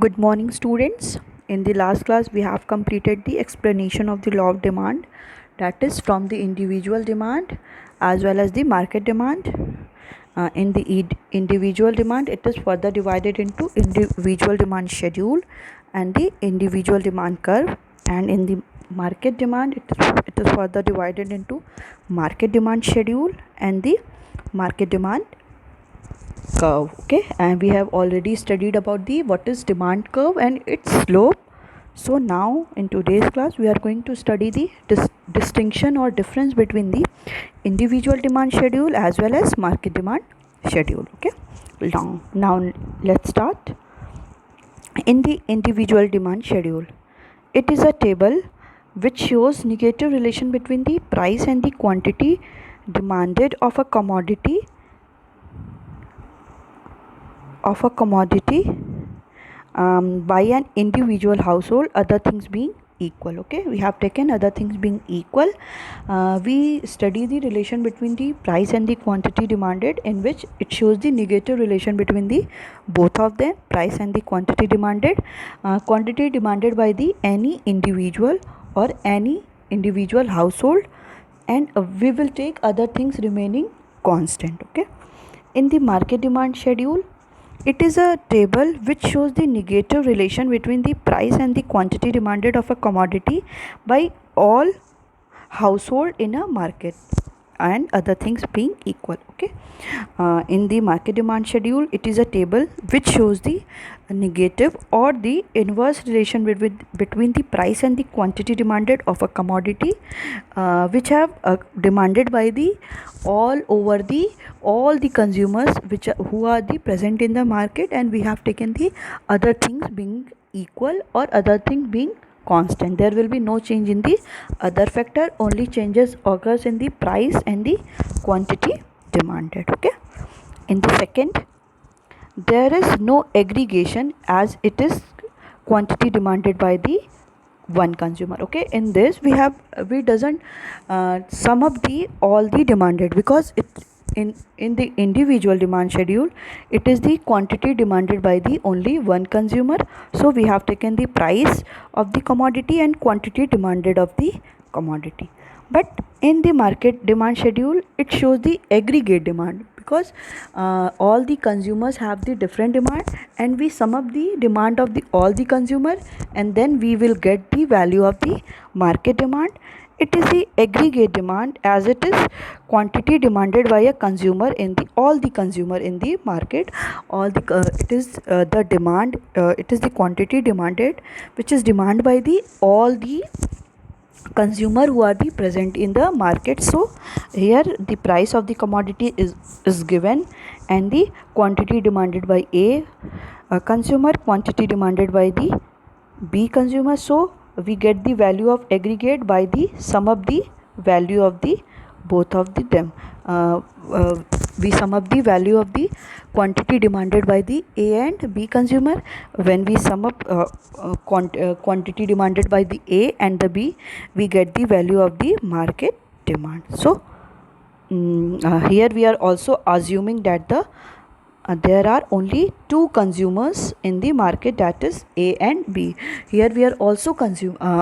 Good morning, students. In the last class, we have completed the explanation of the law of demand, that is from the individual demand as well as the market demand. In the individual demand, it is further divided into individual demand schedule and the individual demand curve, and in the market demand, it is further divided into market demand schedule and the market demand curve. Okay, and we have already studied about the what is demand curve and its slope. So now in today's class we are going to study the distinction or difference between the individual demand schedule as well as market demand schedule. Okay, now let's start. In the individual demand schedule, it is a table which shows negative relation between the price and the quantity demanded of a commodity by an individual household, other things being equal. Okay, we have taken other things being equal. We study the relation between the price and the quantity demanded, in which it shows the negative relation between the both of them, price and the quantity demanded by the any individual or any individual household, and we will take other things remaining constant. Okay, in the market demand schedule, it is a table which shows the negative relation between the price and the quantity demanded of a commodity by all household in a market, and other things being equal. Okay, in the market demand schedule, it is a table which shows the negative or the inverse relation between the price and the quantity demanded of a commodity, which have demanded by the all the consumers who are the present in the market, and we have taken the other things being equal or other thing being constant. There will be no change in the other factor, only changes occurs in the price and the quantity demanded. Okay, in the second, there is no aggregation as it is quantity demanded by the one consumer. Okay, in this we doesn't sum up the all the demanded, because it in the individual demand schedule, it is the quantity demanded by the only one consumer. So we have taken the price of the commodity and quantity demanded of the commodity. But in the market demand schedule, it shows the aggregate demand, because all the consumers have the different demand, and we sum up the demand of the all the consumer, and then we will get the value of the market demand. It is the aggregate demand, as it is quantity demanded by a consumer in the all the consumer in the market. All the it is the demand, it is the quantity demanded which is demanded by the all the consumer who are the present in the market. So here the price of the commodity is given, and the quantity demanded by a consumer, quantity demanded by the b consumer. So we get the value of aggregate by the sum of the value of the both of them. We sum up the value of the quantity demanded by the a and b consumer. When we sum up quantity demanded by the a and the b, we get the value of the market demand. So here we are also assuming that there are only two consumers in the market, that is a and b. Here we are also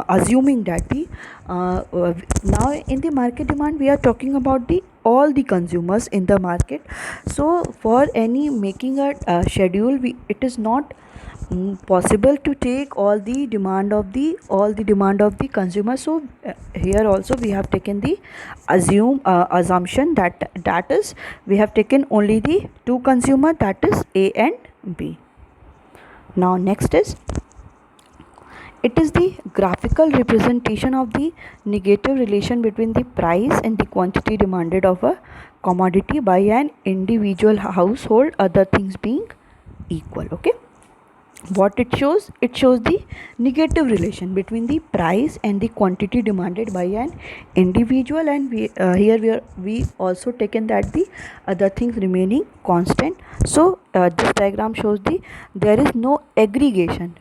assuming that the now in the market demand we are talking about the all the consumers in the market. So for any making a schedule, it is not possible to take all the demand of the consumer. So here also we have taken the assumption that is we have taken only the two consumer, that is a and b. Now next is, it is the graphical representation of the negative relation between the price and the quantity demanded of a commodity by an individual household, other things being equal. Okay, what it shows the negative relation between the price and the quantity demanded by an individual, and here we also taken that the other things remaining constant. So this diagram shows there is no aggregation.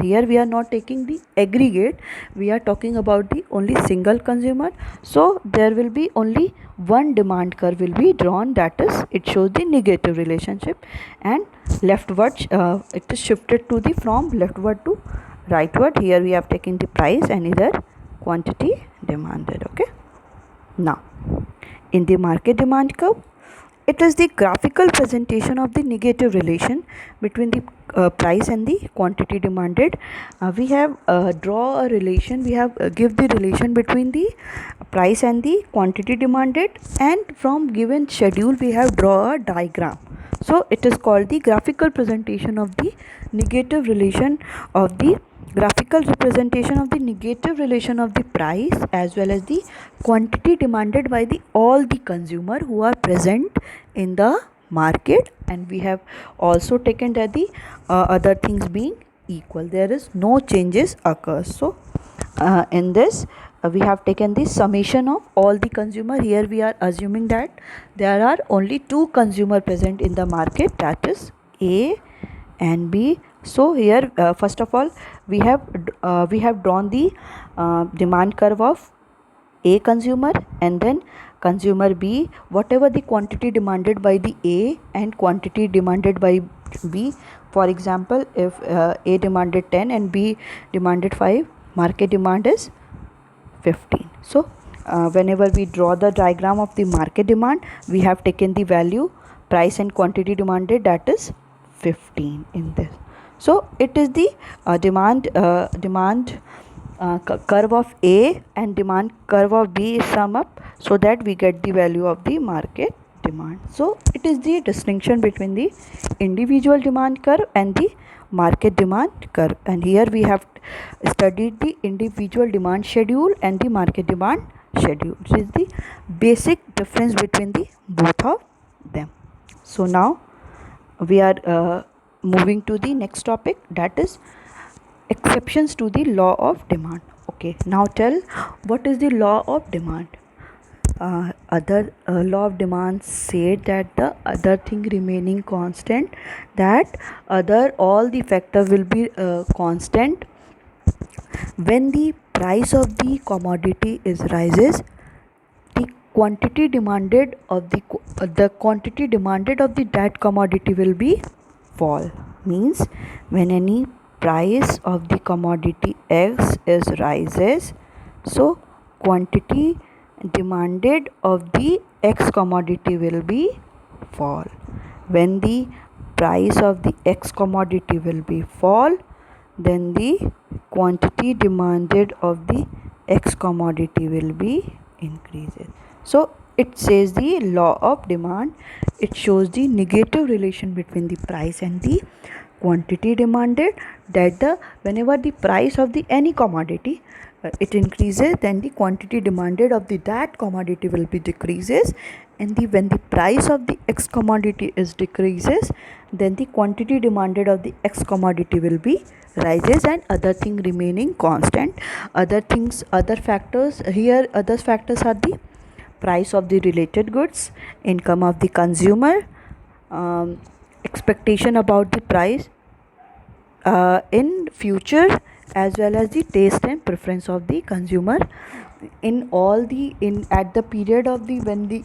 Here we are not taking the aggregate, we are talking about the only single consumer. So there will be only one demand curve will be drawn, that is it shows the negative relationship, and leftward it is shifted to the from leftward to rightward. Here we have taken the price and either quantity demanded. Okay, now in the market demand curve, it is the graphical presentation of the negative relation between the price and the quantity demanded. We have draw a relation, we have give the relation between the price and the quantity demanded, and from given schedule we have draw a diagram. So it is called the graphical presentation of the negative relation of the graphical representation of the negative relation of the price as well as the quantity demanded by the all the consumer who are present in the market. And we have also taken that the other things being equal, there is no changes occurs. So in this we have taken the summation of all the consumer. Here we are assuming that there are only two consumer present in the market, that is A and B. So here first of all we have drawn the demand curve of A consumer, and then consumer B, whatever the quantity demanded by the A and quantity demanded by B. For example, if A demanded 10 and B demanded 5, market demand is 15. So whenever we draw the diagram of the market demand, we have taken the value price and quantity demanded, that is 15 in this. So it is the demand curve of A and demand curve of B is sum up, so that we get the value of the market demand. So it is the distinction between the individual demand curve and the market demand curve. And here we have studied the individual demand schedule and the market demand schedule, which is the basic difference between the both of them. So now we are moving to the next topic, that is exceptions to the law of demand. Okay, now tell what is the law of demand. Other law of demand said that the other thing remaining constant, that other all the factor will be constant when the price of the commodity is rises, the quantity demanded of the quantity demanded of the that commodity will be fall. Means when any price of the commodity X is rises, so quantity demanded of the X commodity will be fall. When the price of the X commodity will be fall, then the quantity demanded of the X commodity will be increases. So it says the law of demand, it shows the negative relation between the price and the quantity demanded, that the whenever the price of the any commodity it increases, then the quantity demanded of the that commodity will be decreases, and the when the price of the X commodity is decreases, then the quantity demanded of the X commodity will be rises, and other thing remaining constant. Other things, other factors here, other factors are the price of the related goods, income of the consumer, expectation about the price in future, as well as the taste and preference of the consumer. In all the in at the period of the when the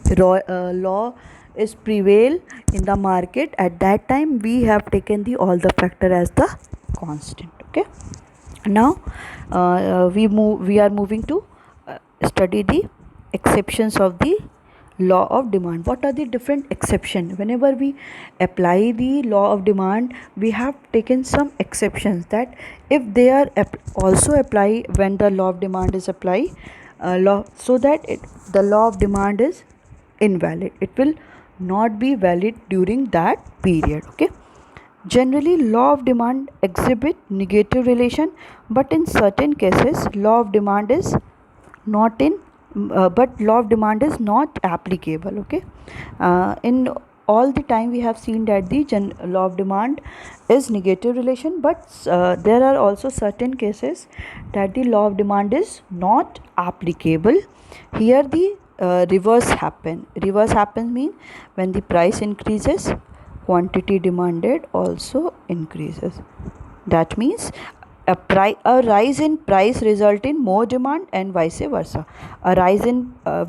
law is prevail in the market, at that time we have taken the all the factor as the constant. Okay, now we are moving to study the exceptions of the law of demand. What are the different exception? Whenever we apply the law of demand, we have taken some exceptions, that if they are also apply when the law of demand is applied, so that the law of demand is invalid, it will not be valid during that period. Okay, generally law of demand exhibit negative relation, but in certain cases law of demand is not in but law of demand is not applicable. Okay, in all the time we have seen that the law of demand is negative relation, but there are also certain cases that the law of demand is not applicable. Here the reverse happens mean when the price increases, quantity demanded also increases. That means a rise in price result in more demand and vice versa. A rise in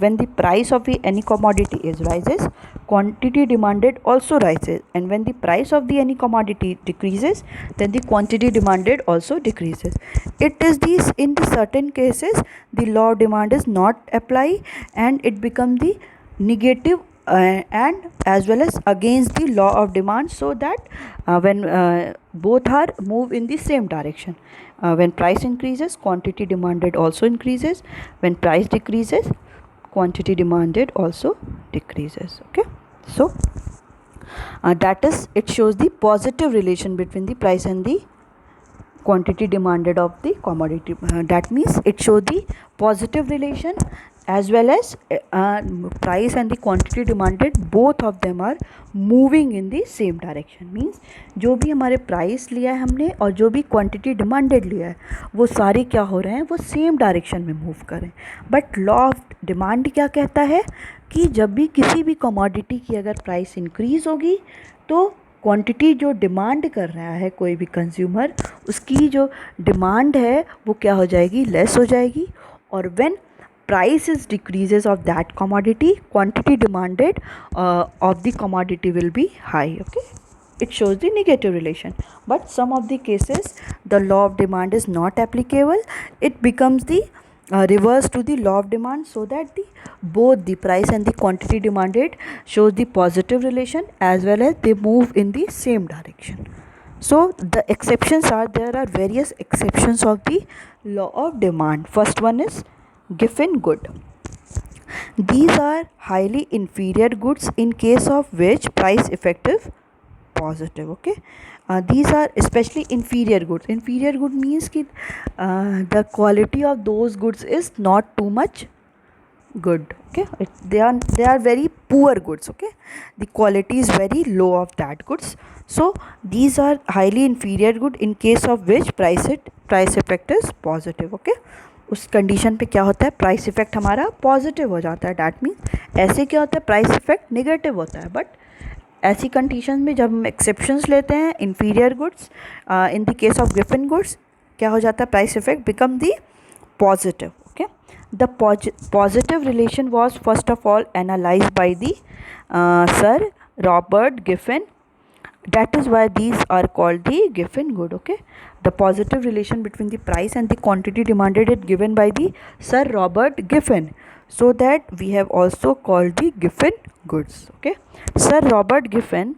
when the price of any commodity is rises, quantity demanded also rises, and when the price of the any commodity decreases, then the quantity demanded also decreases. It is these in the certain cases the law of demand is not apply, and it become the negative and as well as against the law of demand, so that when both are move in the same direction. When price increases, quantity demanded also increases. When price decreases, quantity demanded also decreases. Okay, so that is, it shows the positive relation between the price and the quantity demanded of the commodity. That means it shows the positive relation, as well as price and the quantity demanded, both of them are moving in the same direction. Means जो भी हमारे price लिया है हमने और जो भी quantity demanded लिया है, वो सारे क्या हो रहे हैं, वो सेम डायरेक्शन में मूव कर रहे हैं. बट लॉ ऑफ डिमांड क्या कहता है कि जब भी किसी भी कमोडिटी की अगर प्राइस इंक्रीज़ होगी, तो क्वांटिटी जो डिमांड कर रहा है कोई भी कंज्यूमर, उसकी जो डिमांड है वो क्या हो जाएगी, लेस हो जाएगी. और when price is decreases of that commodity, quantity demanded of the commodity will be high. Okay, it shows the negative relation. But some of the cases the law of demand is not applicable. It becomes the reverse to the law of demand, so that the both the price and the quantity demanded shows the positive relation, as well as they move in the same direction. So the exceptions are, there are various exceptions of the law of demand. First one is Giffen good. These are highly inferior goods in case of which price effective positive. Okay, these are especially inferior goods. Inferior good means कि the quality of those goods is not too much good. Okay, they are very poor goods. Okay, the quality is very low of that goods. So these are highly inferior good in case of which price effect is positive. Okay, उस condition पे क्या होता है, price effect हमारा positive हो जाता है. That means ऐसे क्या होता है, प्राइस इफेक्ट नेगेटिव होता है. बट ऐसी कंडीशन में जब हम एक्सेप्शंस लेते हैं, inferior goods, in the case of Giffen goods क्या हो जाता है, price effect become the positive. Okay, the positive relation was first of all analyse by the sir Robert Giffen. That is why these are called the Giffen good. Okay, the positive relation between the price and the quantity demanded is given by the Sir Robert Giffen, so that we have also called the Giffen goods. Okay, Sir Robert Giffen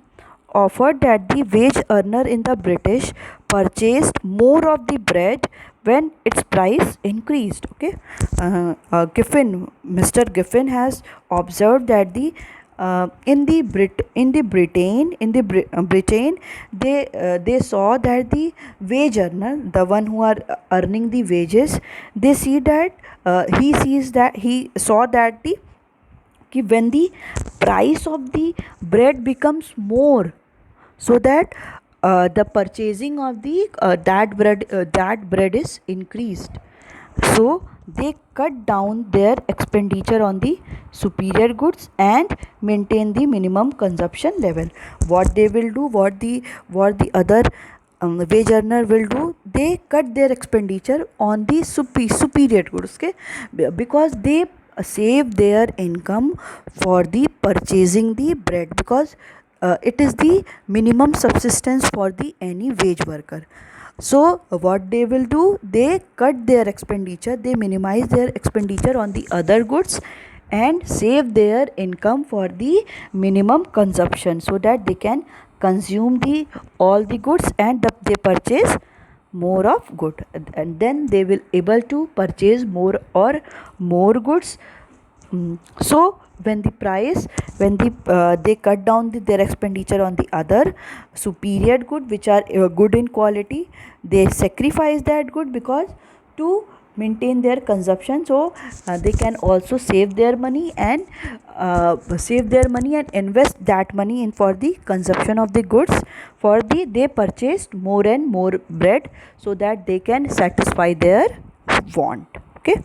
offered that the wage earner in the British purchased more of the bread when its price increased. Okay, Mr. Giffen has observed that the in Britain they saw that the wage earner, the one who are earning the wages, they see that he saw that the when the price of the bread becomes more, so that the purchasing of the that bread is increased. So they cut down their expenditure on the superior goods and maintain the minimum consumption level. What they will do, what the other wage earner will do, they cut their expenditure on the superior goods. Okay, because they save their income for the purchasing the bread, because it is the minimum subsistence for the any wage worker. So what they will do, they cut their expenditure, they minimize their expenditure on the other goods and save their income for the minimum consumption, so that they can consume all the goods and they purchase more of good, and then they will able to purchase more goods. So when they cut down their expenditure on the other superior good which are good in quality, they sacrifice that good because to maintain their consumption. So they can also save their money and invest that money in for the consumption of the goods. They purchased more and more bread, so that they can satisfy their want. Okay,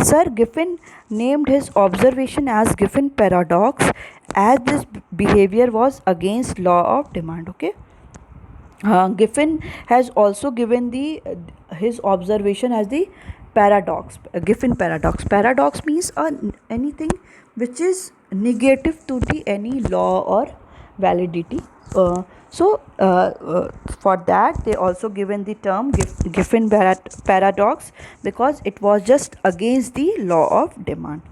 Sir Giffen named his observation as Giffen paradox, as this behavior was against law of demand. Okay. Giffen has also given the his observation as the paradox, Giffen paradox. Paradox means anything which is negative to the any law or validity. For that they also given the term Giffen paradox, because it was just against the law of demand.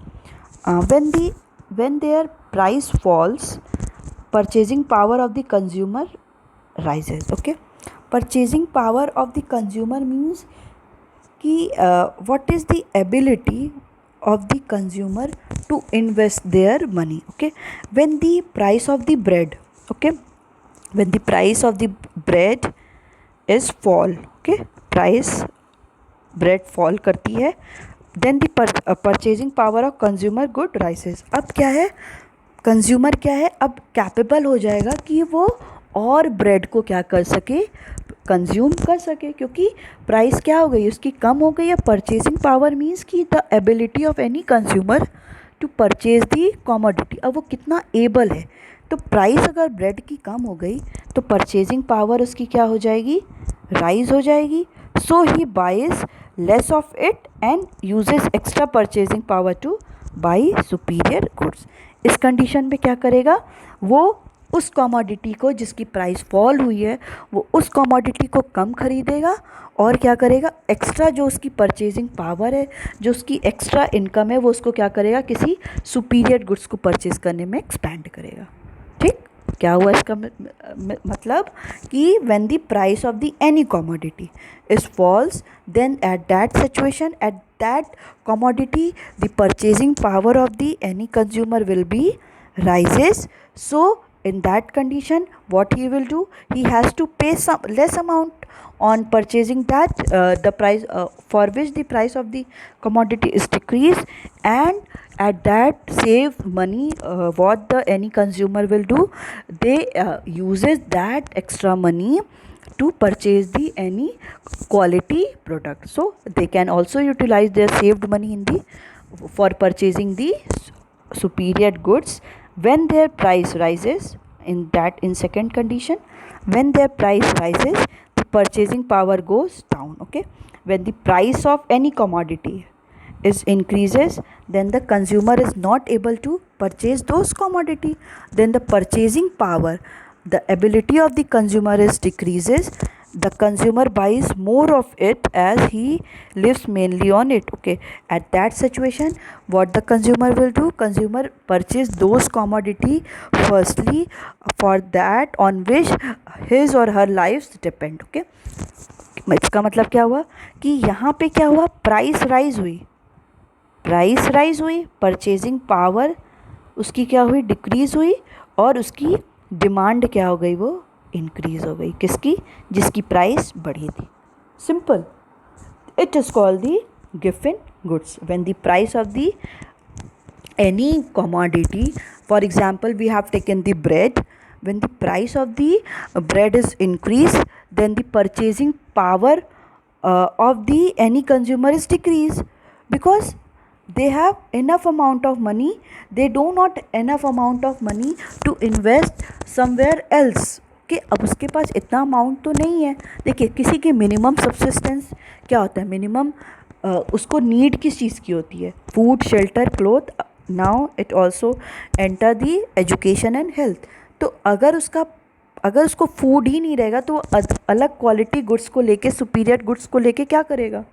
When their price falls, purchasing power of the consumer rises. Okay. Purchasing power of the consumer means कि what is the ability of the consumer to invest their money. Okay. When the price of the bread, okay, when the price of the bread is fall, okay, price bread fall करती है, then the purchasing power of consumer good rises. अब क्या है, consumer क्या है, अब capable हो जाएगा कि वो और ब्रेड को क्या कर सके, कंज्यूम कर सके, क्योंकि प्राइस क्या हो गई उसकी, कम हो गई है. परचेजिंग पावर मीन्स कि the ability of any consumer to purchase the commodity. अब वो कितना एबल है. तो प्राइस अगर ब्रेड की कम हो गई तो परचेजिंग पावर उसकी क्या हो जाएगी, राइज हो जाएगी. So he buys less of it and uses extra purchasing power to buy superior goods. इस कंडीशन में क्या करेगा, वो उस कमोडिटी को जिसकी प्राइस फॉल हुई है वो उस कमोडिटी को कम खरीदेगा और क्या करेगा, एक्स्ट्रा जो उसकी परचेजिंग पावर है, जो उसकी एक्स्ट्रा इनकम है, वो उसको क्या करेगा, किसी सुपीरियर गुड्स को परचेज करने में एक्सपैंड करेगा. ठीक, क्या हुआ इसका मतलब कि when the price of the any commodity is falls, then at that situation, at that commodity, the purchasing power of the any consumer will be rises. So in that condition what he will do, he has to pay some less amount on purchasing that the price for which the price of the commodity is decreased, and at that save money, what the any consumer will do, they uses that extra money to purchase the any quality product. So they can also utilize their saved money in the for purchasing the superior goods. When their price rises, in second condition, when their price rises, the purchasing power goes down. Okay. When the price of any commodity is increases, then the consumer is not able to purchase those commodity, then the purchasing power, the ability of the consumer is decreases. The consumer buys more of it as he lives mainly on it. Okay. At that situation what the consumer will do, consumer purchase those commodity firstly for that on which his or her lives depend. Okay. इसका मतलब क्या हुआ कि यहाँ पे क्या हुआ, price rise हुई, प्राइस राइज हुई, परचेजिंग पावर उसकी क्या हुई, डिक्रीज हुई, और उसकी डिमांड क्या हो गई, वो इंक्रीज हो गई. किसकी, जिसकी प्राइस बढ़ी थी. Simple. It is called the Giffen goods when the price of the any commodity, for example we have taken the bread, when the price of the bread is increased, then the purchasing power of the any consumer is decreased, because they have enough amount of money, they do not enough amount of money to invest somewhere else. कि अब उसके पास इतना amount तो नहीं है. देखिए किसी की मिनिमम सब्सिस्टेंस क्या होता है, मिनिमम उसको नीड किस चीज़ की होती है, food, shelter, cloth. Now it also enter the education and health. तो अगर उसको फूड ही नहीं रहेगा तो वो अलग क्वालिटी गुड्स को लेके, सुपीरियर गुड्स को लेके क्या करेगा.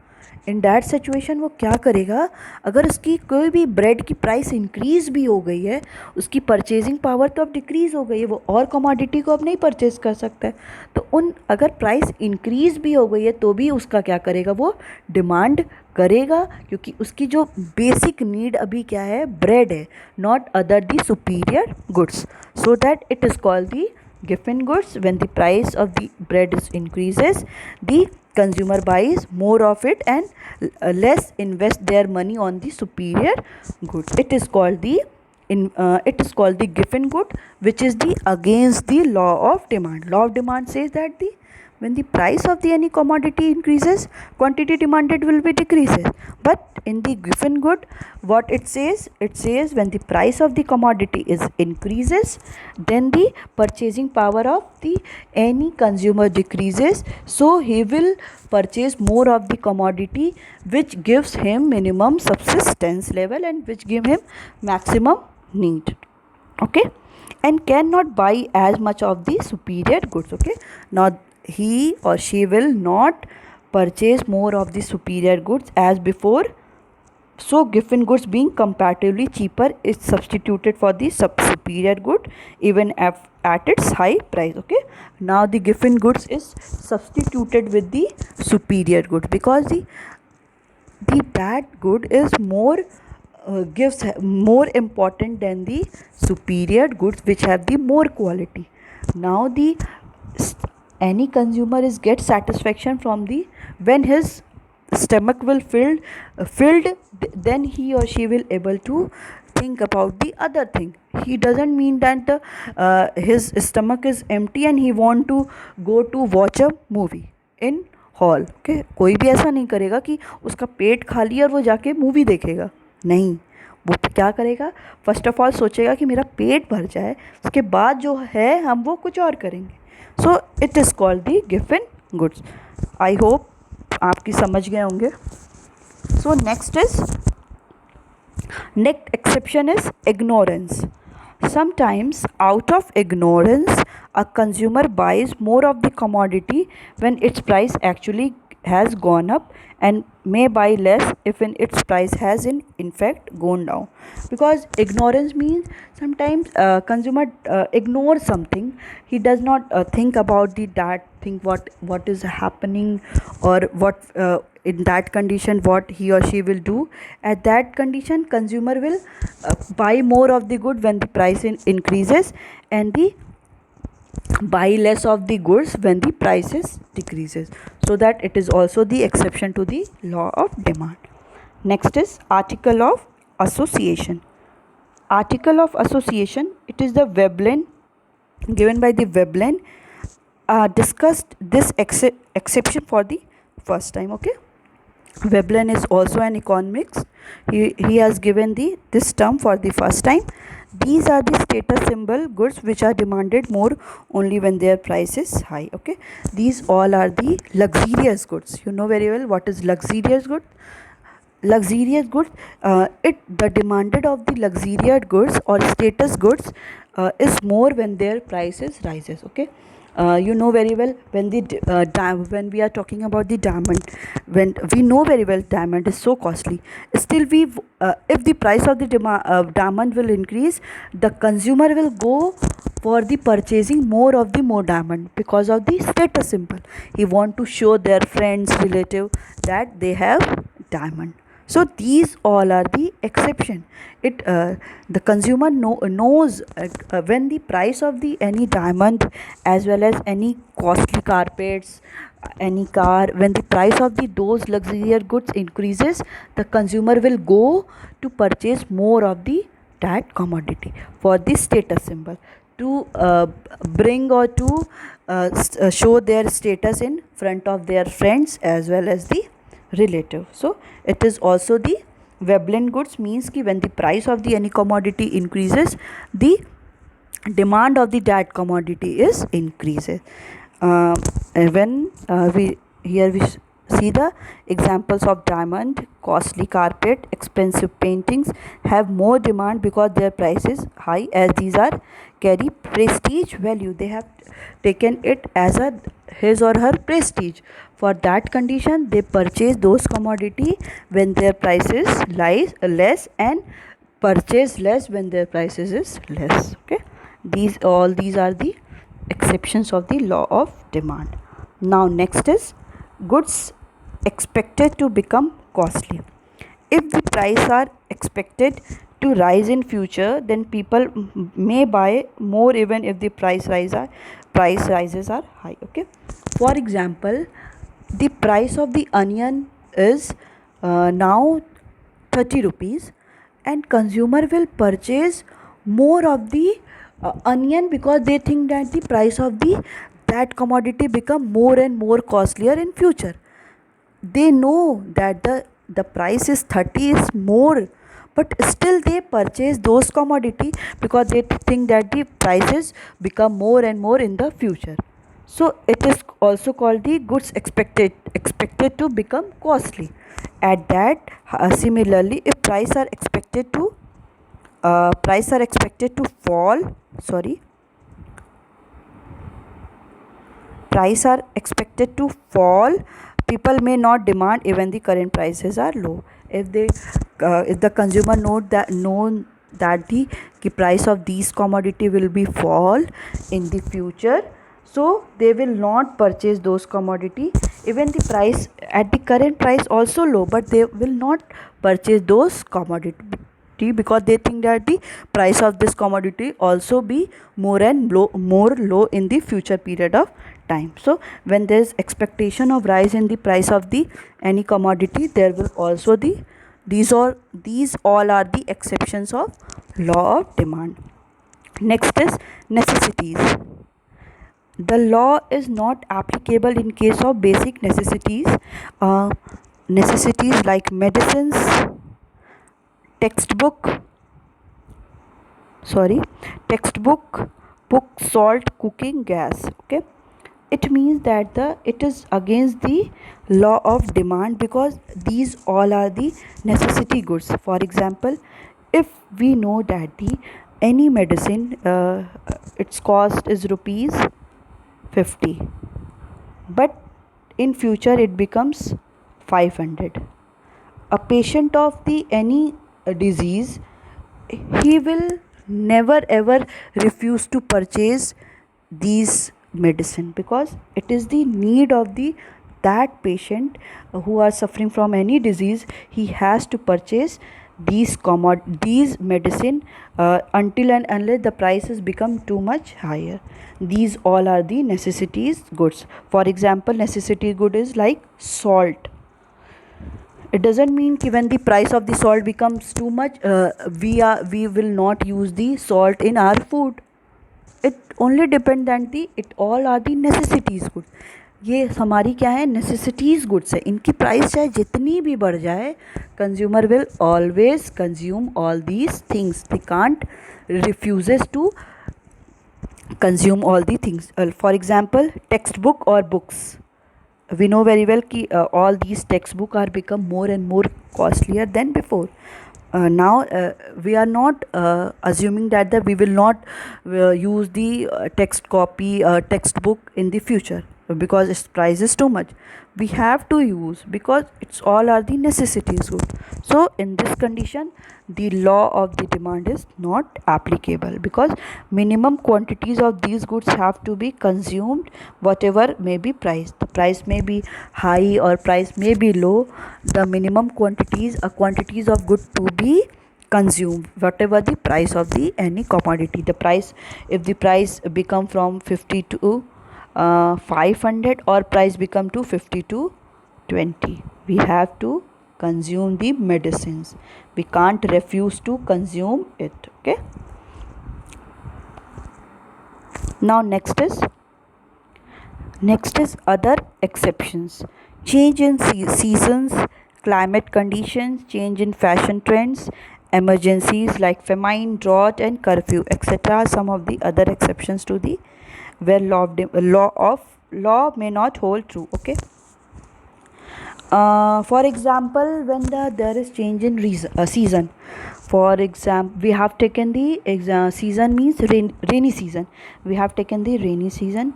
इन दैट सिचुएशन वो क्या करेगा, अगर उसकी कोई भी ब्रेड की प्राइस इंक्रीज़ भी हो गई है, उसकी परचेजिंग पावर तो अब डिक्रीज़ हो गई है, वो और कमोडिटी को अब नहीं परचेज कर सकता है. तो अगर प्राइस इंक्रीज़ भी हो गई है तो भी उसका क्या करेगा, वो डिमांड करेगा, क्योंकि उसकी जो बेसिक नीड अभी क्या है, ब्रेड है, not other the superior goods. So that it is called the Giffen goods. When the price of the bread is increases, the consumer buys more of it and less invest their money on the superior goods. It is called the Giffen good, which is the against the law of demand. Law of demand says that the when the price of the any commodity increases, quantity demanded will be decreases. But in the given good, what it says when the price of the commodity is increases, then the purchasing power of the any consumer decreases, so he will purchase more of the commodity, which gives him minimum subsistence level and which give him maximum need. Okay, and cannot buy as much of the superior goods. Okay, now he or she will not purchase more of the superior goods as before, so given goods being comparatively cheaper is substituted for the superior good even at its high price. Okay, now the given goods is substituted with the superior good because the bad good is more gives more important than the superior goods which have the more quality. Now the any consumer is get satisfaction from the when his stomach will filled, then he or she will able to think about the other thing. He doesn't mean that his stomach is empty and he want to go to watch a movie in hall. Okay, कोई भी ऐसा नहीं करेगा कि उसका पेट खाली है और वो जाके मूवी देखेगा. नहीं, वो क्या करेगा, फर्स्ट ऑफ ऑल सोचेगा कि मेरा पेट भर जाए, उसके बाद जो है हम वो कुछ और करेंगे. So it is called the given goods. I hope आपकी समझ गए होंगे. So next exception is ignorance. Sometimes out of ignorance a consumer buys more of the commodity when its price actually has gone up, and may buy less if its price has in fact gone down. Because ignorance means sometimes consumer ignores something. He does not think about that thing, what is happening, or what in that condition what he or she will do. At that condition consumer will buy more of the good when the price increases, and the buy less of the goods when the prices decreases. So that it is also the exception to the law of demand. Next is article of association. Article of association, it is the Veblen, given by the Veblen, discussed this exception for the first time. Okay, Veblen is also an economics. He has given this term for the first time. These are the status symbol goods which are demanded more only when their price is high. Okay, these all are the luxurious goods. You know very well what is luxurious good. Luxurious goods, the demanded of the luxurious goods or status goods is more when their prices rises. Okay, you know very well when when we are talking about the diamond, when we know very well diamond is so costly, still if the price of the diamond will increase, the consumer will go for the purchasing more of the more diamond because of the status symbol. He want to show their friends, relative that they have diamond. So these all are the exception. The consumer knows when the price of the any diamond as well as any costly carpets, any car, when the price of those luxurious goods increases, the consumer will go to purchase more of that commodity for the status symbol, to bring or to show their status in front of their friends as well as the relative. So it is also the Veblen goods, means ki when the price of the any commodity increases, the demand of that commodity is increases. When we see the examples of diamond, costly carpet, expensive paintings have more demand because their price is high, as these are carry prestige value. They have taken it as his or her prestige. For that condition they purchase those commodity when their prices lies less, and purchase less when their prices is less. Okay, these are the exceptions of the law of demand. Now next is goods expected to become costly. If the price are expected to rise in future, then people may buy more even if the price rises are high. Okay, for example, the price of the onion is now 30 rupees, and consumer will purchase more of the onion because they think that the price of that commodity become more and more costlier in future. They know that the price is 30 is more, but still they purchase those commodity because they think that the prices become more and more in the future. So it is also called the goods expected to become costly. At that, similarly, if price are expected to fall, sorry, price are expected to fall, people may not demand even the current prices are low. If the consumer know that the price of these commodity will be fall in the future, so they will not purchase those commodity even the price at the current price also low, but they will not purchase those commodity because they think that the price of this commodity also be more low in the future period of time. So when there is expectation of rise in the price of the any commodity, there will also these all are the exceptions of law of demand. Next is necessities. The law is not applicable in case of basic necessities. uh, Necessities like medicines, textbook, sorry, textbook, book, salt, cooking gas. Okay, it means that it is against the law of demand because these all are the necessity goods. For example, if we know that the any medicine its cost is rupees 50, but in future it becomes 500, a patient of the any disease, he will never ever refuse to purchase these medicine because it is the need of the that patient who are suffering from any disease. He has to purchase these medicine until and unless the prices become too much higher. These all are the necessities goods. For example, necessity good is like salt. It doesn't mean कि when the price of the salt becomes too much, we will not use the salt in our food. It only depend that the it all are the necessities goods. ये हमारी क्या है, necessities goods है. इनकी price चाहे जितनी भी बढ़ जाए, consumer will always consume all these things. They can't refuses to consume all the things. For example, textbook or books, we know very well कि all these textbook are become more and more costlier than before. Now we are not assuming that we will not use the textbook in the future because its price is too much. We have to use because it's all are the necessities good. So in this condition, the law of the demand is not applicable because minimum quantities of these goods have to be consumed whatever may be price. The price may be high or price may be low, the minimum quantities of good to be consumed whatever the price of the any commodity. The price, if the price become from 50 to 500 or price become to 50 to 20, we have to consume the medicines. We can't refuse to consume it. Okay, now next is other exceptions. Change in seasons, climate conditions, change in fashion trends, emergencies like famine, drought and curfew, etc. are some of the other exceptions to the where law may not hold true. Okay, for example, when there is change in season. For example, we have taken the season means rainy season. We have taken the rainy season.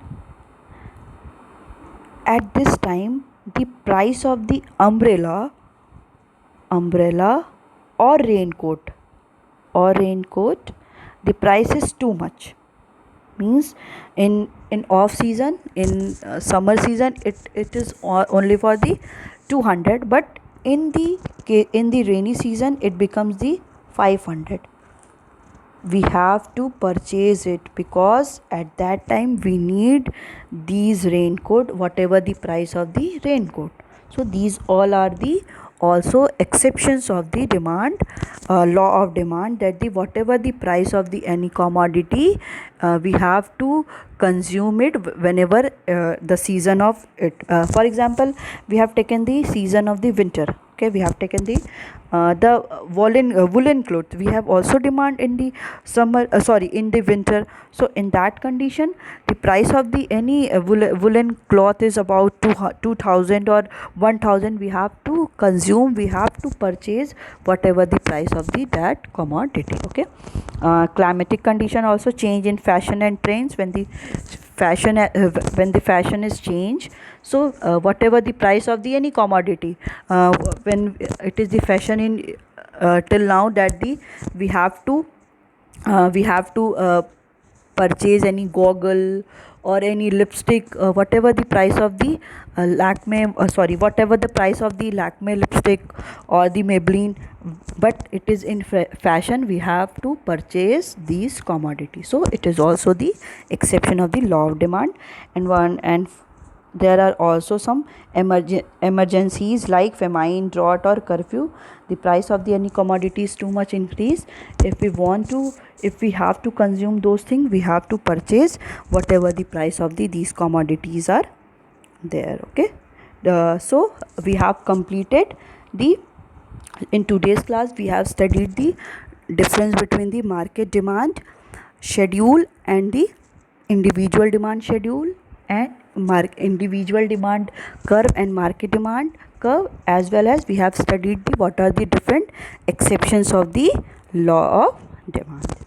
At this time, the price of the umbrella or raincoat, the price is too much. Means in off season, in summer season, it is only for the 200, but in the rainy season it becomes the 500. We have to purchase it because at that time we need these raincoat whatever the price of the raincoat. So these all are the also exceptions of the demand, law of demand, that the whatever the price of the any commodity, we have to consume it whenever the season of it. For example, we have taken the season of the winter. Okay, we have taken the woolen clothes. We have also demand in the summer, sorry, in the winter. So in that condition, the price of the any woolen cloth is about 2000 or 1000. We have to consume, we have to purchase whatever the price of the that commodity. Okay, climatic condition also change in fashion and trends. When the fashion is changed, so whatever the price of the any commodity, when it is the fashion in till now, that the we have to purchase any goggle or any lipstick, whatever the price of the whatever the price of the Lakme lipstick or the Maybelline, but it is in fashion, we have to purchase these commodities. So it is also the exception of the law of demand. And there are also some emergencies like famine, drought or curfew. The price of the any commodity is too much increase. If we have to consume those things, we have to purchase whatever the price of these commodities are there. Okay, so we have completed the in today's class. We have studied the difference between the market demand schedule and the individual demand schedule, and individual demand curve and market demand curve, as well as we have studied the what are the different exceptions of the law of demand.